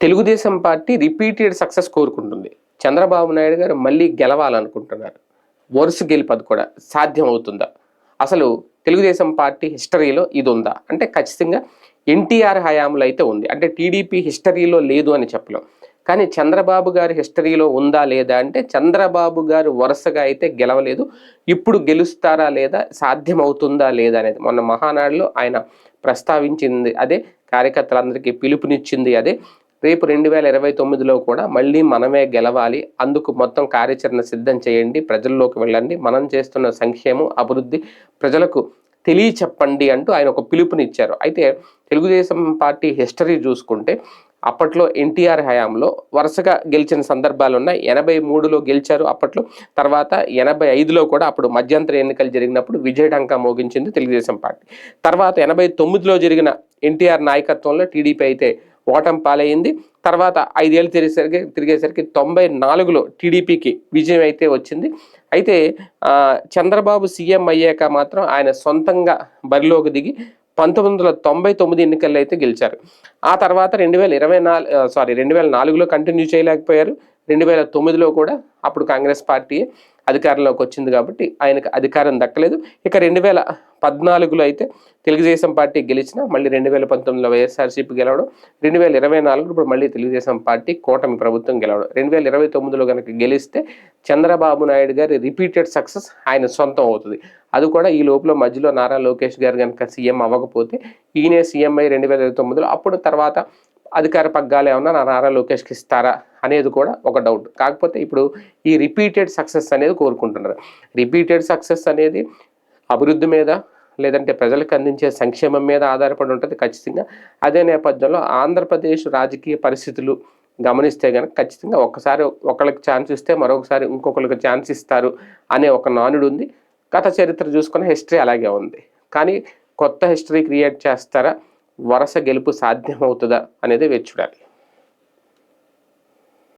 Telugu Desam party repeated success కోరుకుంటుంది. చంద్రబాబు నాయుడు గారు మళ్ళీ గెలవాలనుకుంటున్నారు. వరుస గెలుపు అది కూడా సాధ్యం అవుతుందా? అసలు తెలుగుదేశం పార్టీ హిస్టరీలో ఇది ఉందా అంటే ఖచ్చితంగా ఎన్టీఆర్ హయాంలో అయితే ఉంది. అంటే టీడీపీ హిస్టరీలో లేదు అని చెప్పలేం. కానీ చంద్రబాబు గారి హిస్టరీలో ఉందా లేదా అంటే చంద్రబాబు గారు వరుసగా అయితే గెలవలేదు. ఇప్పుడు గెలుస్తారా లేదా, సాధ్యం అవుతుందా లేదా అనేది మొన్న మహానాడులో ఆయన ప్రస్తావించింది అదే, కార్యకర్తలందరికీ పిలుపునిచ్చింది అదే. రేపు 2029లో కూడా మళ్ళీ మనమే గెలవాలి, అందుకు మొత్తం కార్యాచరణ సిద్ధం చేయండి, ప్రజల్లోకి వెళ్ళండి, మనం చేస్తున్న సంక్షేమం అభివృద్ధి ప్రజలకు తెలియచెప్పండి అంటూ ఆయన ఒక పిలుపునిచ్చారు. అయితే తెలుగుదేశం పార్టీ హిస్టరీ చూసుకుంటే అప్పట్లో ఎన్టీఆర్ హయాంలో వరుసగా గెలిచిన సందర్భాలు ఉన్నాయి. 83లో గెలిచారు అప్పట్లో. తర్వాత 85లో కూడా అప్పుడు మధ్యంతర ఎన్నికలు జరిగినప్పుడు విజయఢంకా మోగించింది తెలుగుదేశం పార్టీ. తర్వాత 89లో జరిగిన ఎన్టీఆర్ నాయకత్వంలో టీడీపీ అయితే ఓటమి పాలైంది. తర్వాత 5 ఏళ్ళు తిరిగేసరికి 94లో టీడీపీకి విజయం అయితే వచ్చింది. అయితే చంద్రబాబు సీఎం అయ్యాక మాత్రం ఆయన సొంతంగా బరిలోకి దిగి 1999 ఎన్నికల్లో అయితే గెలిచారు. ఆ తర్వాత 2004లో కంటిన్యూ చేయలేకపోయారు. 2009లో కూడా అప్పుడు కాంగ్రెస్ పార్టీ అధికారంలోకి వచ్చింది కాబట్టి ఆయనకు అధికారం దక్కలేదు. ఇక 2014లో అయితే తెలుగుదేశం పార్టీ గెలిచిన, మళ్ళీ 2019లో వైఎస్ఆర్సీపీ గెలవడం, 2024 ఇప్పుడు మళ్ళీ తెలుగుదేశం పార్టీ కూటమి ప్రభుత్వం గెలవడం. 2029లో కనుక గెలిస్తే చంద్రబాబు నాయుడు గారి రిపీటెడ్ సక్సెస్ ఆయన సొంతం అవుతుంది. అది కూడా ఈ లోపల మధ్యలో నారా లోకేష్ గారు కనుక సీఎం అవ్వకపోతే ఈయనే సీఎం అయ్యి 2029లో అప్పుడు తర్వాత అధికార పగ్గాలు ఏమన్నా నారా లోకేష్కి ఇస్తారా అనేది కూడా ఒక డౌట్. కాకపోతే ఇప్పుడు ఈ రిపీటెడ్ సక్సెస్ అనేది కోరుకుంటున్నారు. రిపీటెడ్ సక్సెస్ అనేది అభివృద్ధి మీద లేదంటే ప్రజలకు అందించే సంక్షేమం మీద ఆధారపడి ఉంటుంది ఖచ్చితంగా. అదే నేపథ్యంలో ఆంధ్రప్రదేశ్ రాజకీయ పరిస్థితులు గమనిస్తే కనుక ఖచ్చితంగా ఒక్కసారి ఒకళ్ళకి ఛాన్స్ ఇస్తే మరొకసారి ఇంకొకరికి ఛాన్స్ ఇస్తారు అనే ఒక నానుడు ఉంది. గత చరిత్ర చూసుకున్న హిస్టరీ అలాగే ఉంది. కానీ కొత్త హిస్టరీ క్రియేట్ చేస్తారా, వరుస గెలుపు సాధ్యమవుతుందా అనేది వేచి చూడాలి.